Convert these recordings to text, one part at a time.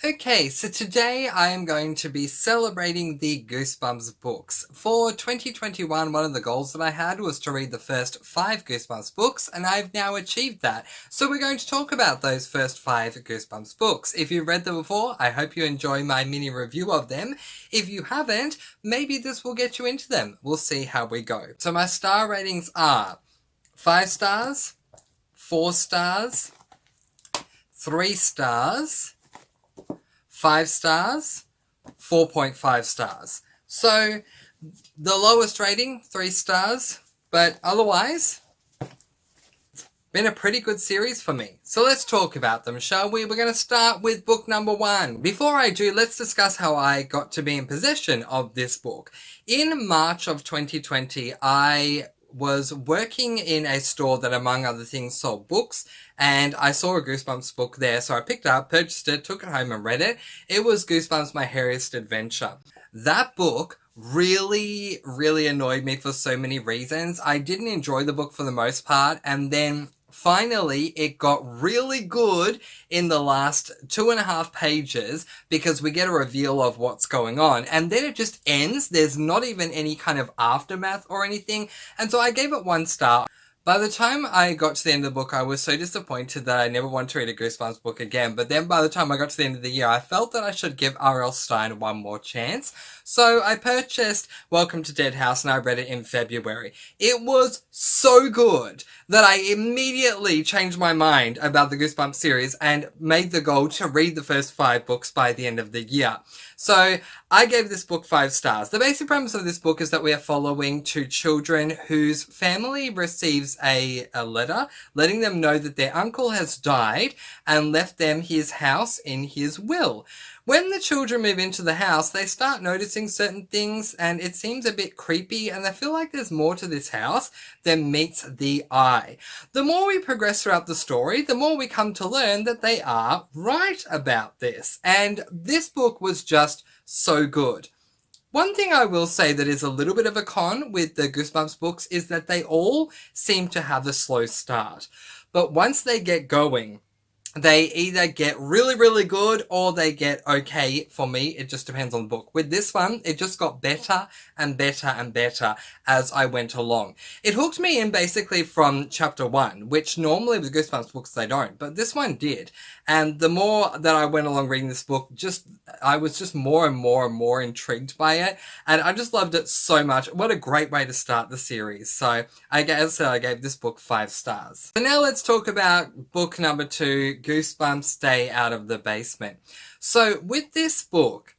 Okay, so today I am going to be celebrating the Goosebumps books. For 2021, one of the goals that I had was to read the first 5 Goosebumps books, and I've now achieved that. So we're going to talk about those first 5 Goosebumps books. If you've read them before, I hope you enjoy my mini review of them. If you haven't, maybe this will get you into them. We'll see how we go. So my star ratings are 5 stars, 4 stars, 3 stars, 5 stars, 4.5 stars. So the lowest rating, 3 stars, but otherwise, it's been a pretty good series for me. So let's talk about them, shall we? We're going to start with book number 1. Before I do, let's discuss how I got to be in possession of this book. In March of 2020, I was working in a store that, among other things, sold books, and I saw a Goosebumps book there, so I picked it up, purchased it, took it home and read it. It was Goosebumps My Hairiest Adventure. That book really annoyed me for so many reasons. I didn't enjoy the book for the most part, and then finally, it got really good in the last 2.5 pages because we get a reveal of what's going on. And then it just ends. There's not even any kind of aftermath or anything. And so I gave it 1 star. By the time I got to the end of the book, I was so disappointed that I never wanted to read a Goosebumps book again. But then by the time I got to the end of the year, I felt that I should give R.L. Stine one more chance. So I purchased Welcome to Dead House and I read it in February. It was so good that I immediately changed my mind about the Goosebumps series and made the goal to read the first 5 books by the end of the year. So I gave this book 5 stars. The basic premise of this book is that we are following 2 children whose family receives a letter letting them know that their uncle has died and left them his house in his will. When the children move into the house, they start noticing certain things and it seems a bit creepy and they feel like there's more to this house than meets the eye. The more we progress throughout the story, the more we come to learn that they are right about this. And this book was just so good. One thing I will say that is a little bit of a con with the Goosebumps books is that they all seem to have a slow start. But once they get going, they either get really good or they get okay. For me, it just depends on the book. With this one, it just got better and better as I went along. It hooked me in basically from chapter 1, which normally with Goosebumps books they don't, but this one did. And the more that I went along reading this book, I was just more and more intrigued by it. And I just loved it so much. What a great way to start the series. So I gave this book 5 stars. So now let's talk about book number 2, Goosebumps Stay Out of the Basement. So with this book,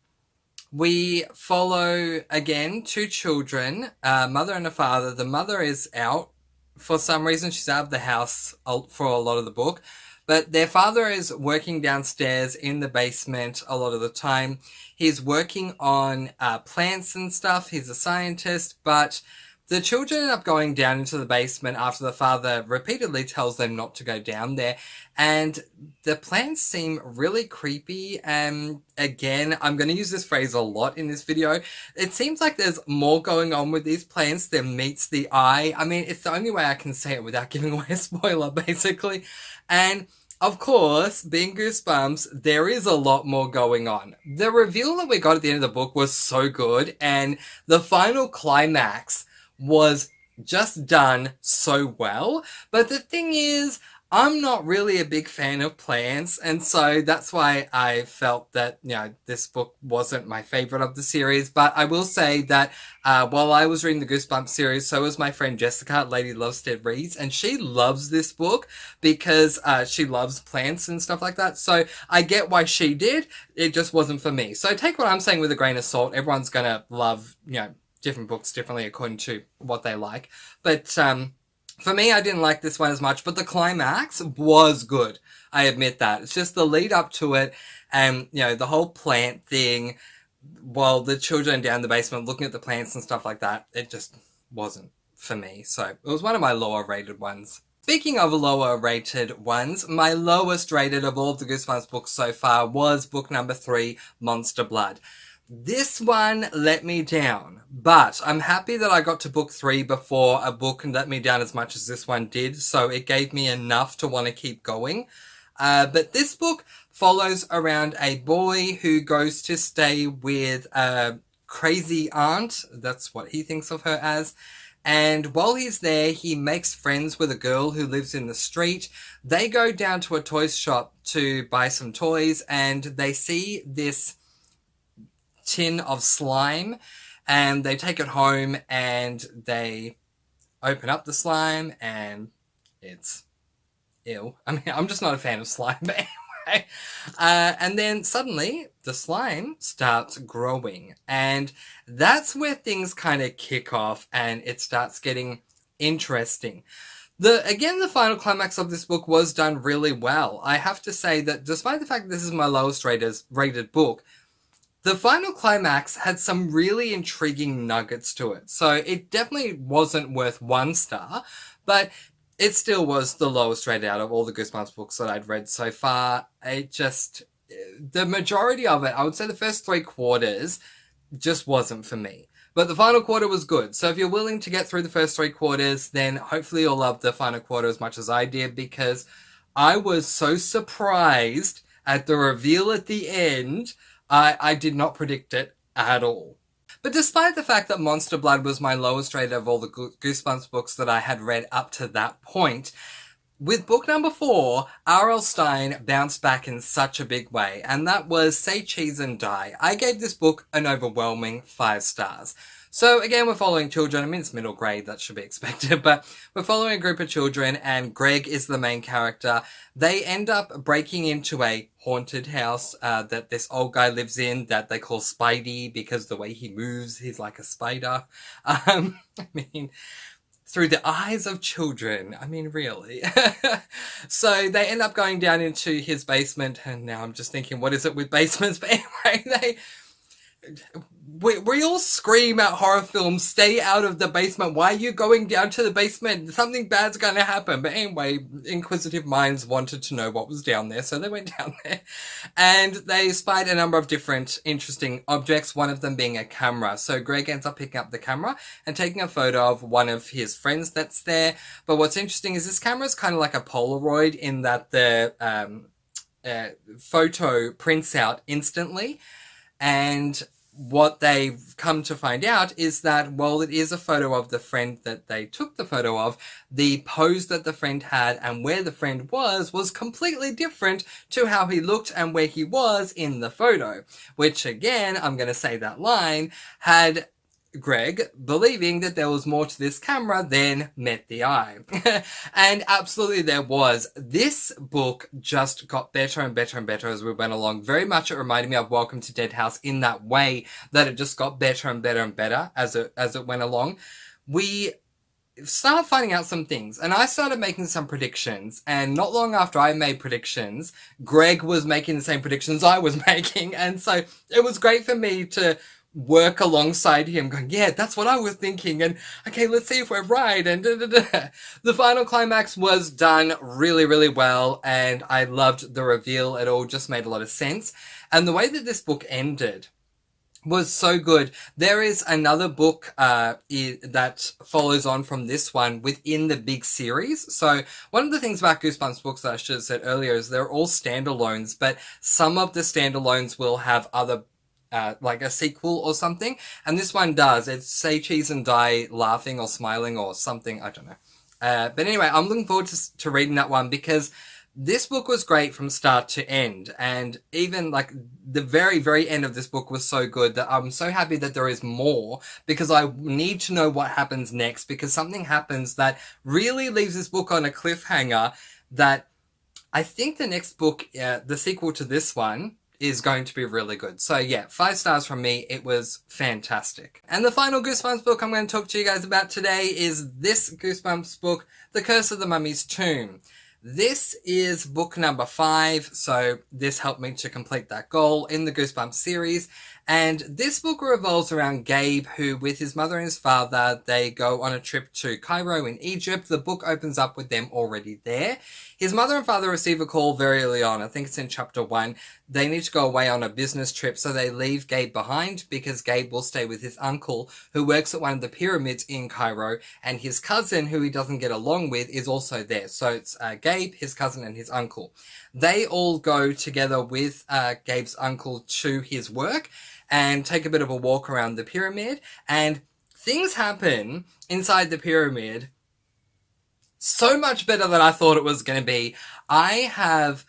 we follow, again, 2 children, a mother and a father. The mother is out. For some reason, she's out of the house for a lot of the book. But their father is working downstairs in the basement a lot of the time. He's working on plants and stuff. He's a scientist, but the children end up going down into the basement after the father repeatedly tells them not to go down there. And the plants seem really creepy. And again, I'm going to use this phrase a lot in this video. It seems like there's more going on with these plants than meets the eye. I mean, it's the only way I can say it without giving away a spoiler, basically. And of course, being Goosebumps, there is a lot more going on. The reveal that we got at the end of the book was so good, and the final climax was just done so well. But the thing is, I'm not really a big fan of plants, and so that's why I felt that, this book wasn't my favorite of the series. But I will say that while I was reading the Goosebumps series, so was my friend Jessica at Lady Lovestead Reads, and she loves this book because she loves plants and stuff like that. So I get why she did. It just wasn't for me. So take what I'm saying with a grain of salt. Everyone's gonna love, different books differently according to what they like. But for me, I didn't like this one as much, but the climax was good. I admit that. It's just the lead up to it and, the whole plant thing while the children down the basement looking at the plants and stuff like that, it just wasn't for me. So it was one of my lower rated ones. Speaking of lower rated ones, my lowest rated of all of the Goosebumps books so far was book number 3, Monster Blood. This one let me down, but I'm happy that I got to book 3 before a book let me down as much as this one did, so it gave me enough to want to keep going. But this book follows around a boy who goes to stay with a crazy aunt. That's what he thinks of her as. And while he's there, he makes friends with a girl who lives in the street. They go down to a toys shop to buy some toys, and they see this tin of slime, and they take it home and they open up the slime, and it's ew. I mean, I'm just not a fan of slime, but anyway. And then suddenly the slime starts growing, and that's where things kind of kick off and it starts getting interesting. The final climax of this book was done really well. I have to say that despite the fact that this is my lowest rated book, the final climax had some really intriguing nuggets to it. So it definitely wasn't worth 1 star, but it still was the lowest rated out of all the Goosebumps books that I'd read so far. The majority of it, I would say the first 3/4 just wasn't for me. But the final quarter was good. So if you're willing to get through the first 3/4, then hopefully you'll love the final quarter as much as I did, because I was so surprised at the reveal at the end. I did not predict it at all. But despite the fact that Monster Blood was my lowest rated of all the Goosebumps books that I had read up to that point, with book number 4, R.L. Stine bounced back in such a big way, and that was Say Cheese and Die. I gave this book an overwhelming 5 stars. So again, we're following children. I mean, it's middle grade, that should be expected, but we're following a group of children, and Greg is the main character. They end up breaking into a haunted house that this old guy lives in that they call Spidey, because the way he moves, he's like a spider. I mean, through the eyes of children. I mean, really. So they end up going down into his basement, and now I'm just thinking, what is it with basements? But anyway, we all scream at horror films, stay out of the basement. Why are you going down to the basement? Something bad's going to happen. But anyway, inquisitive minds wanted to know what was down there, so they went down there. And they spied a number of different interesting objects, one of them being a camera. So Greg ends up picking up the camera and taking a photo of one of his friends that's there. But what's interesting is this camera is kind of like a Polaroid in that the photo prints out instantly. And what they've come to find out is that while it is a photo of the friend that they took the photo of, the pose that the friend had and where the friend was completely different to how he looked and where he was in the photo. Which again, I'm going to say that line, had Greg believing that there was more to this camera than met the eye. And absolutely there was. This book just got better and better and better as we went along. Very much it reminded me of Welcome to Dead House in that way, that it just got better and better and better as it went along. We started finding out some things, and I started making some predictions, and not long after I made predictions, Greg was making the same predictions I was making, and so it was great for me to work alongside him going, yeah, that's what I was thinking, and okay, let's see if we're right, and The final climax was done really, really well, and I loved the reveal. It all just made a lot of sense, and the way that this book ended was so good. There is another book that follows on from this one within the big series. So one of the things about Goosebumps books that I should have said earlier is they're all standalones, but some of the standalones will have other like a sequel or something, and this one does. It's Say Cheese and Die Laughing or Smiling or something, I don't know. But anyway, I'm looking forward to reading that one, because this book was great from start to end, and even like the very, very end of this book was so good that I'm so happy that there is more, because I need to know what happens next, because something happens that really leaves this book on a cliffhanger that I think the next book, the sequel to this one, is going to be really good. So yeah, 5 stars from me. It was fantastic. And the final Goosebumps book I'm going to talk to you guys about today is this Goosebumps book, The Curse of the Mummy's Tomb. This is book number 5, so this helped me to complete that goal in the Goosebumps series. And this book revolves around Gabe, who with his mother and his father, they go on a trip to Cairo in Egypt. The book opens up with them already there. His mother and father receive a call very early on. I think it's in chapter 1. They need to go away on a business trip, so they leave Gabe behind because Gabe will stay with his uncle, who works at one of the pyramids in Cairo, and his cousin, who he doesn't get along with, is also there. So it's Gabe Gabe, his cousin, and his uncle. They all go together with Gabe's uncle to his work and take a bit of a walk around the pyramid, and things happen inside the pyramid so much better than I thought it was going to be. I have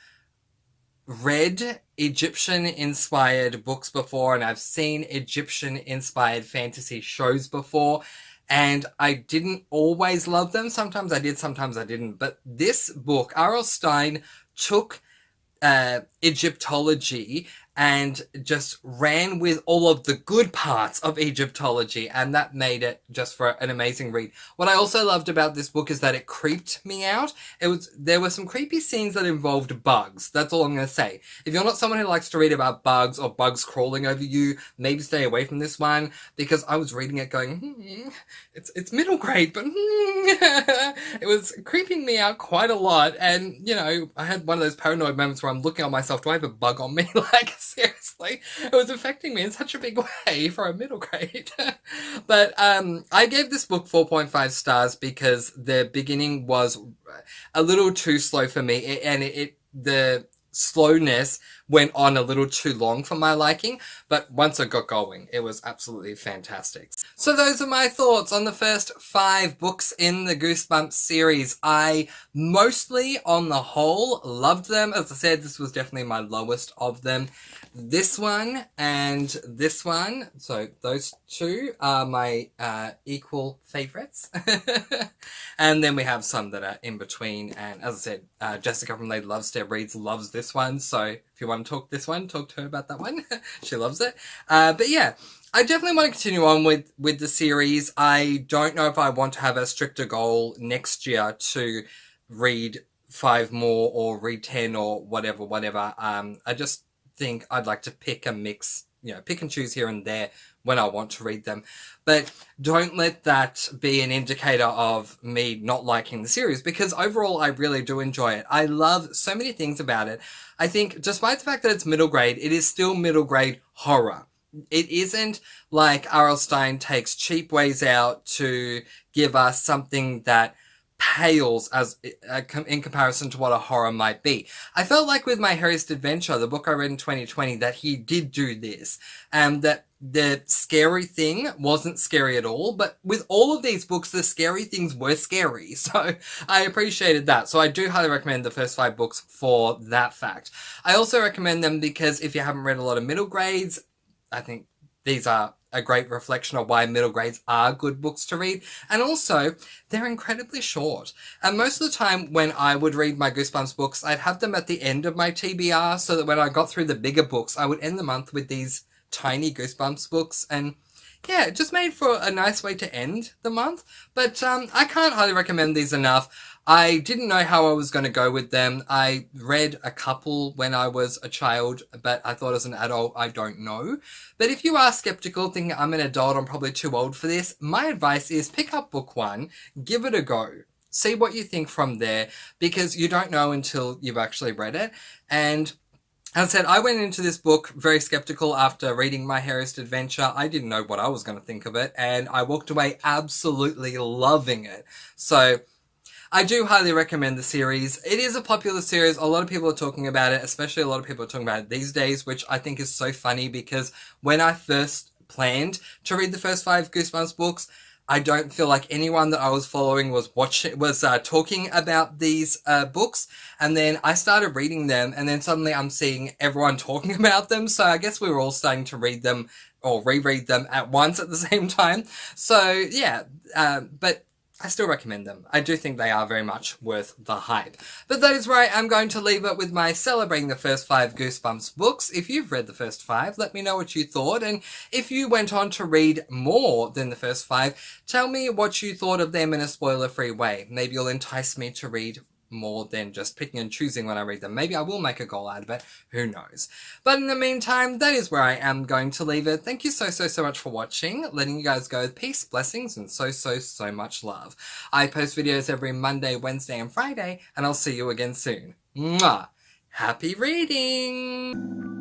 read Egyptian-inspired books before, and I've seen Egyptian-inspired fantasy shows before, and I didn't always love them. Sometimes I did, sometimes I didn't. But this book, R.L. Stine took Egyptology and just ran with all of the good parts of Egyptology, and that made it just for an amazing read. What I also loved about this book is that it creeped me out. There were some creepy scenes that involved bugs. That's all I'm going to say. If you're not someone who likes to read about bugs or bugs crawling over you, maybe stay away from this one, because I was reading it going, it's middle grade, but it was creeping me out quite a lot. And, you know, I had one of those paranoid moments where I'm looking at myself, do I have a bug on me? Like, seriously, it was affecting me in such a big way for a middle grade. But I gave this book 4.5 stars because the beginning was a little too slow for me, and the slowness went on a little too long for my liking, but once I got going, it was absolutely fantastic. So those are my thoughts on the first 5 books in the Goosebumps series. I mostly, on the whole, loved them. As I said, this was definitely my lowest of them. This one and this one, so those two are my equal favorites. And then we have some that are in between, and as I said, Jessica from Lady Lovestead Reads loves this one, so if you want to talk this one, talk to her about that one. She loves it. But yeah, I definitely want to continue on with the series. I don't know if I want to have a stricter goal next year to read 5 more or read 10 or whatever. I just think I'd like to pick a mix, you know, pick and choose here and there when I want to read them. But don't let that be an indicator of me not liking the series, because overall I really do enjoy it. I love so many things about it. I think despite the fact that it's middle grade, it is still middle grade horror. It isn't like R.L. Stine takes cheap ways out to give us something that pales as in comparison to what a horror might be. I felt like with My Happiest Adventure, the book I read in 2020, that he did do this, and that the scary thing wasn't scary at all, but with all of these books, the scary things were scary, so I appreciated that. So I do highly recommend the first 5 books for that fact. I also recommend them because if you haven't read a lot of middle grades, I think these are a great reflection of why middle grades are good books to read. And also, they're incredibly short. And most of the time when I would read my Goosebumps books, I'd have them at the end of my TBR, so that when I got through the bigger books, I would end the month with these tiny Goosebumps books. And yeah, it just made for a nice way to end the month. But I can't highly recommend these enough. I didn't know how I was going to go with them. I read a couple when I was a child, but I thought as an adult, I don't know. But if you are skeptical, thinking I'm an adult, I'm probably too old for this, my advice is pick up book 1, give it a go. See what you think from there, because you don't know until you've actually read it. And as I said, I went into this book very skeptical after reading My Happiest Adventure. I didn't know what I was going to think of it, and I walked away absolutely loving it. So I do highly recommend the series. It is a popular series. A lot of people are talking about it, especially a lot of people are talking about it these days, which I think is so funny, because when I first planned to read the first 5 Goosebumps books, I don't feel like anyone that I was following was talking about these books, and then I started reading them, and then suddenly I'm seeing everyone talking about them, so I guess we were all starting to read them or reread them at once at the same time. So yeah, but I still recommend them. I do think they are very much worth the hype. But that is where I am going to leave it with my celebrating the first 5 Goosebumps books. If you've read the first 5, let me know what you thought. And if you went on to read more than the first 5, tell me what you thought of them in a spoiler-free way. Maybe you'll entice me to read more than just picking and choosing when I read them. Maybe I will make a goal out of it. Who knows? But in the meantime, that is where I am going to leave it. Thank you so much for watching. Letting you guys go with peace, blessings, and so much love. I post videos every Monday, Wednesday, and Friday, and I'll see you again soon. Mwah! Happy reading!